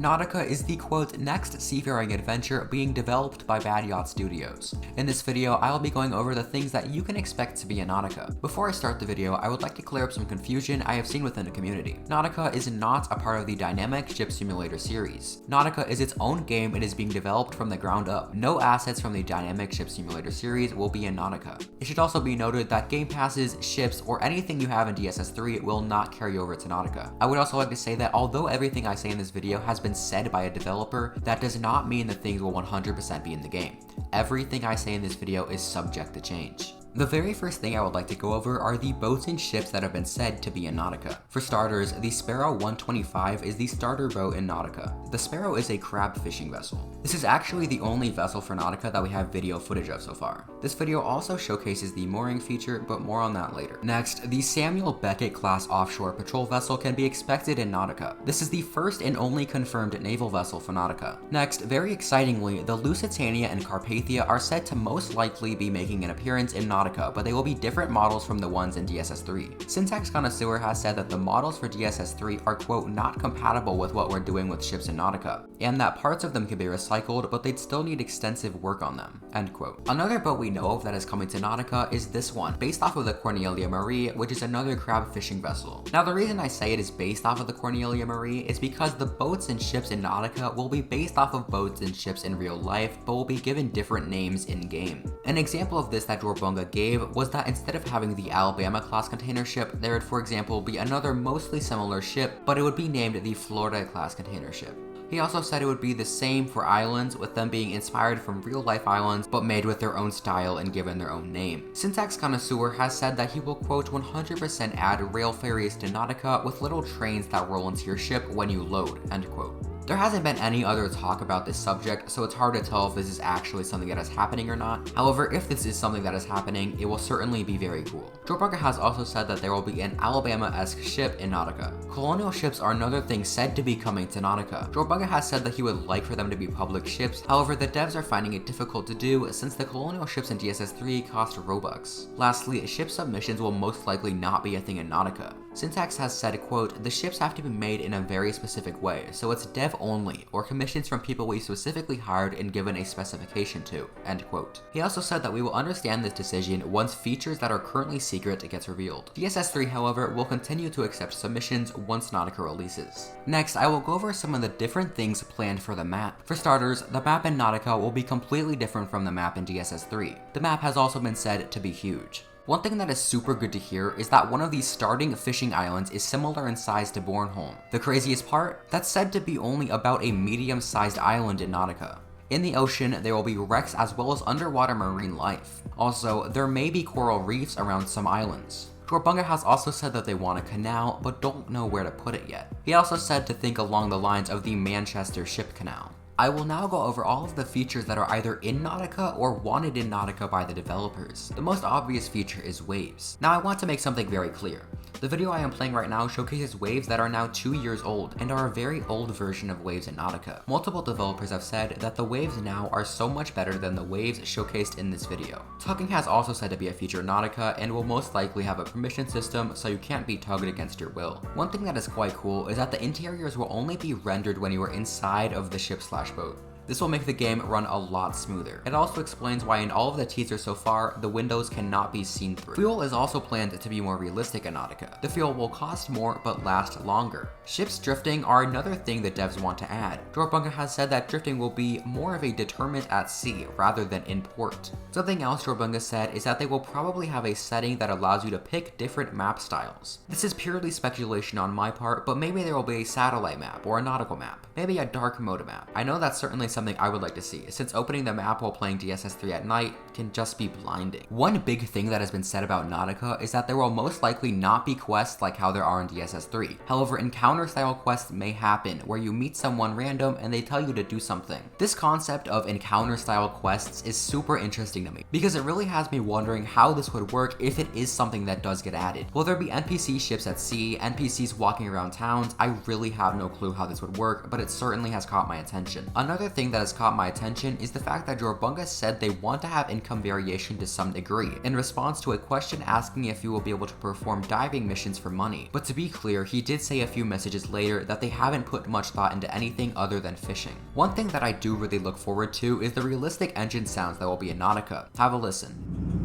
Nautica is the quote next seafaring adventure being developed by Bad Yacht Studios. In this video, I will be going over the things that you can expect to be in Nautica. Before I start the video, I would like to clear up some confusion I have seen within the community. Nautica is not a part of the Dynamic Ship Simulator series. Nautica is its own game and is being developed from the ground up. No assets from the Dynamic Ship Simulator series will be in Nautica. It should also be noted that game passes, ships, or anything you have in DSS3 will not carry over to Nautica. I would also like to say that although everything I say in this video has been said by a developer, that does not mean that things will 100% be in the game. Everything I say in this video is subject to change. The very first thing I would like to go over are the boats and ships that have been said to be in Nautica. For starters, the Sparrow 125 is the starter boat in Nautica. The Sparrow is a crab fishing vessel. This is actually the only vessel for Nautica that we have video footage of so far. This video also showcases the mooring feature, but more on that later. Next, the Samuel Beckett class offshore patrol vessel can be expected in Nautica. This is the first and only confirmed naval vessel for Nautica. Next, very excitingly, the Lusitania and Carpathia are said to most likely be making an appearance in Nautica, but they will be different models from the ones in DSS3. Syntax Connoisseur has said that the models for DSS3 are quote not compatible with what we're doing with ships in Nautica, and that parts of them can be recycled, but they'd still need extensive work on them, end quote. Another boat we know of that is coming to Nautica is this one, based off of the Cornelia Marie, which is another crab fishing vessel. Now the reason I say it is based off of the Cornelia Marie is because the boats and ships in Nautica will be based off of boats and ships in real life, but will be given different names in game. An example of this that Jorbunga gave was that instead of having the Alabama class container ship, there would for example be another mostly similar ship, but it would be named the Florida class container ship. He also said it would be the same for islands, with them being inspired from real life islands, but made with their own style and given their own name. Syntax Connoisseur has said that he will quote 100% add rail ferries to Nautica with little trains that roll into your ship when you load, end quote. There hasn't been any other talk about this subject, so it's hard to tell if this is actually something that is happening or not. However, if this is something that is happening, it will certainly be very cool. Jorbunga has also said that there will be an Alabama-esque ship in Nautica. Colonial ships are another thing said to be coming to Nautica. Jorbunga has said that he would like for them to be public ships, however the devs are finding it difficult to do since the colonial ships in DSS3 cost Robux. Lastly, ship submissions will most likely not be a thing in Nautica. Syntax has said, quote, the ships have to be made in a very specific way, so it's dev only, or commissions from people we specifically hired and given a specification to, end quote. He also said that we will understand this decision once features that are currently secret gets revealed. DSS3, however, will continue to accept submissions once Nautica releases. Next, I will go over some of the different things planned for the map. For starters, the map in Nautica will be completely different from the map in DSS3. The map has also been said to be huge. One thing that is super good to hear is that one of these starting fishing islands is similar in size to Bornholm. The craziest part? That's said to be only about a medium-sized island in Nautica. In the ocean, there will be wrecks as well as underwater marine life. Also, there may be coral reefs around some islands. Jorbunga has also said that they want a canal, but don't know where to put it yet. He also said to think along the lines of the Manchester Ship Canal. I will now go over all of the features that are either in Nautica or wanted in Nautica by the developers. The most obvious feature is waves. Now I want to make something very clear. The video I am playing right now showcases waves that are now 2 years old and are a very old version of waves in Nautica. Multiple developers have said that the waves now are so much better than the waves showcased in this video. Tugging has also said to be a feature in Nautica and will most likely have a permission system so you can't be tugged against your will. One thing that is quite cool is that the interiors will only be rendered when you are inside of the ship/boat. This will make the game run a lot smoother. It also explains why in all of the teasers so far, the windows cannot be seen through. Fuel is also planned to be more realistic in Nautica. The fuel will cost more but last longer. Ships drifting are another thing the devs want to add. Jorbunga has said that drifting will be more of a deterrent at sea rather than in port. Something else Jorbunga said is that they will probably have a setting that allows you to pick different map styles. This is purely speculation on my part, but maybe there will be a satellite map or a nautical map, maybe a dark mode map. I know that's certainly something I would like to see, since opening the map while playing DSS3 at night can just be blinding. One big thing that has been said about Nautica is that there will most likely not be quests like how there are in DSS3. However, encounter style quests may happen, where you meet someone random and they tell you to do something. This concept of encounter style quests is super interesting to me, because it really has me wondering how this would work if it is something that does get added. Will there be NPC ships at sea, NPCs walking around towns? I really have no clue how this would work, but it certainly has caught my attention. Another thing thing that has caught my attention is the fact that Jorbunga said they want to have income variation to some degree, in response to a question asking if you will be able to perform diving missions for money. But to be clear, he did say a few messages later that they haven't put much thought into anything other than fishing. One thing that I do really look forward to is the realistic engine sounds that will be in Nautica. Have a listen.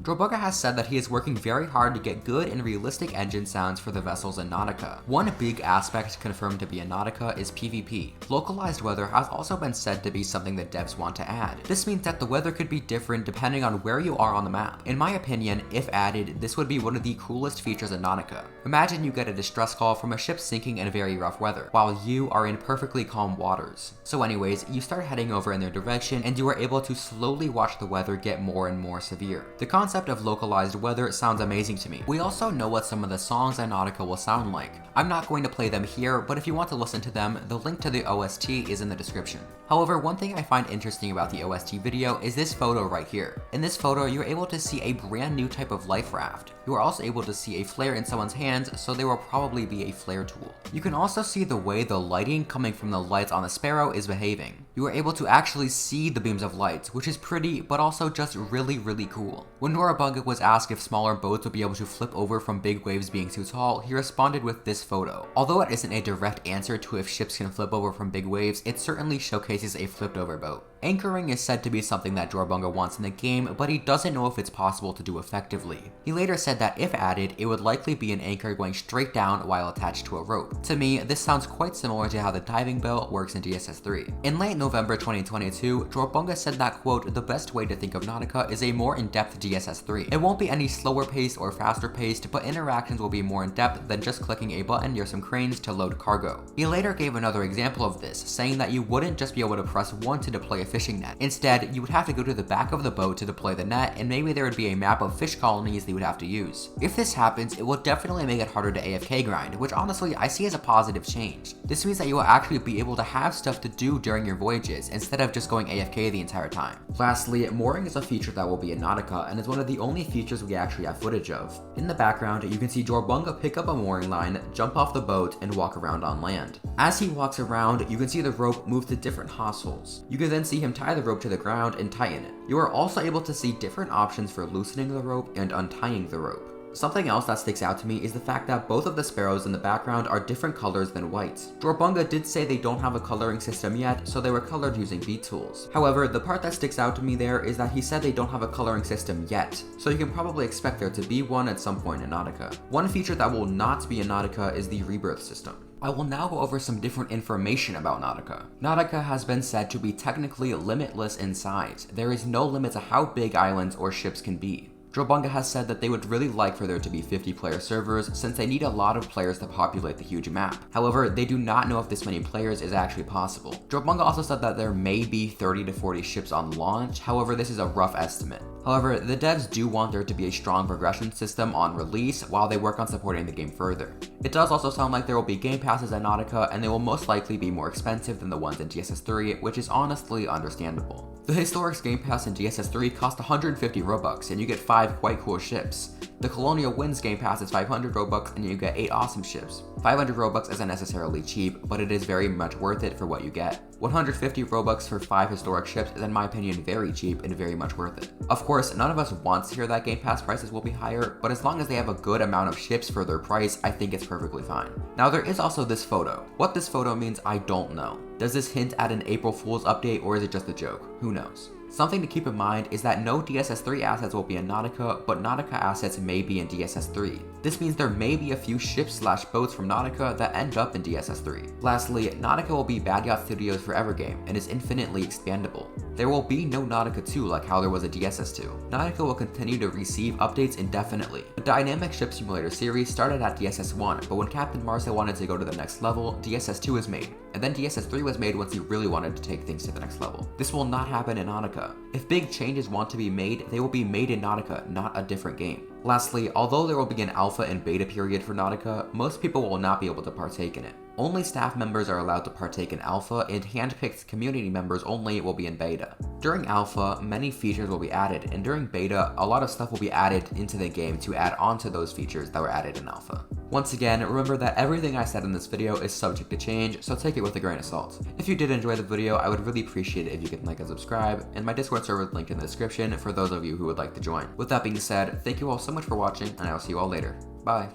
Jorbunga has said that he is working very hard to get good and realistic engine sounds for the vessels in Nautica. One big aspect confirmed to be in Nautica is PvP. Localized weather has also been said to be something that devs want to add. This means that the weather could be different depending on where you are on the map. In my opinion, if added, this would be one of the coolest features in Nautica. Imagine you get a distress call from a ship sinking in very rough weather, while you are in perfectly calm waters. So anyways, you start heading over in their direction and you are able to slowly watch the weather get more and more severe. The concept of localized weather sounds amazing to me. We also know what some of the songs in Nautica will sound like. I'm not going to play them here, but if you want to listen to them, the link to the OST is in the description. However, one thing I find interesting about the OST video is this photo right here. In this photo, you're able to see a brand new type of life raft. You are also able to see a flare in someone's hands, so there will probably be a flare tool. You can also see the way the lighting coming from the lights on the Sparrow is behaving. You are able to actually see the beams of light, which is pretty, but also just really cool. When Jorbunga was asked if smaller boats would be able to flip over from big waves being too tall, he responded with this photo. Although it isn't a direct answer to if ships can flip over from big waves, it certainly showcases a flipped over boat. Anchoring is said to be something that Jorbunga wants in the game, but he doesn't know if it's possible to do effectively. He later said that if added, it would likely be an anchor going straight down while attached to a rope. To me, this sounds quite similar to how the diving bell works in DSS3. In late November 2022, Jorbunga said that, quote, "The best way to think of Nautica is a more in-depth DSS3. It won't be any slower paced or faster paced, but interactions will be more in-depth than just clicking a button near some cranes to load cargo." He later gave another example of this, saying that you wouldn't just be able to press 1 to deploy a fishing net. Instead, you would have to go to the back of the boat to deploy the net, and maybe there would be a map of fish colonies that you would have to use. If this happens, it will definitely make it harder to AFK grind, which honestly I see as a positive change. This means that you will actually be able to have stuff to do during your voyages, instead of just going AFK the entire time. Lastly, mooring is a feature that will be in Nautica, and is one of the only features we actually have footage of. In the background, you can see Jorbunga pick up a mooring line, jump off the boat, and walk around on land. As he walks around, you can see the rope move to different hostels. You can then see him tie the rope to the ground and tighten it. You are also able to see different options for loosening the rope and untying the rope. Something else that sticks out to me is the fact that both of the sparrows in the background are different colors than white. Jorbunga did say they don't have a coloring system yet, so they were colored using beat tools. However, the part that sticks out to me there is that he said they don't have a coloring system yet, so you can probably expect there to be one at some point in Nautica. One feature that will not be in Nautica is the rebirth system. I will now go over some different information about Nautica. Nautica has been said to be technically limitless in size. There is no limit to how big islands or ships can be. Jorbunga has said that they would really like for there to be 50-player servers, since they need a lot of players to populate the huge map. However, they do not know if this many players is actually possible. Jorbunga also said that there may be 30 to 40 ships on launch, however this is a rough estimate. However, the devs do want there to be a strong progression system on release while they work on supporting the game further. It does also sound like there will be game passes at Nautica, and they will most likely be more expensive than the ones in DSS3, which is honestly understandable. The Historics Game Pass in DSS3 cost 150 Robux, and you get 5 quite cool ships. The Colonial Winds Game Pass is 500 Robux, and you get 8 awesome ships. 500 Robux isn't necessarily cheap, but it is very much worth it for what you get. 150 Robux for 5 historic ships is in my opinion very cheap and very much worth it. Of course, none of us want to hear that Game Pass prices will be higher, but as long as they have a good amount of ships for their price, I think it's perfectly fine. Now there is also this photo. What this photo means, I don't know. Does this hint at an April Fool's update, or is it just a joke? Who knows? Something to keep in mind is that no DSS3 assets will be in Nautica, but Nautica assets may be in DSS3. This means there may be a few ships/boats from Nautica that end up in DSS3. Lastly, Nautica will be Bad Yacht Studios forever game and is infinitely expandable. There will be no Nautica 2 like how there was a DSS2. Nautica will continue to receive updates indefinitely. The Dynamic Ship Simulator series started at DSS1, but when Captain Marcel wanted to go to the next level, DSS2 was made, and then DSS3 was made once he really wanted to take things to the next level. This will not happen in Nautica. If big changes want to be made, they will be made in Nautica, not a different game. Lastly, although there will be an alpha and beta period for Nautica, most people will not be able to partake in it. Only staff members are allowed to partake in alpha, and handpicked community members only will be in beta. During alpha, many features will be added, and during beta, a lot of stuff will be added into the game to add on to those features that were added in alpha. Once again, remember that everything I said in this video is subject to change, so take it with a grain of salt. If you did enjoy the video, I would really appreciate it if you could like and subscribe, and my Discord server is linked in the description for those of you who would like to join. With that being said, thank you all so much for watching, and I will see you all later. Bye!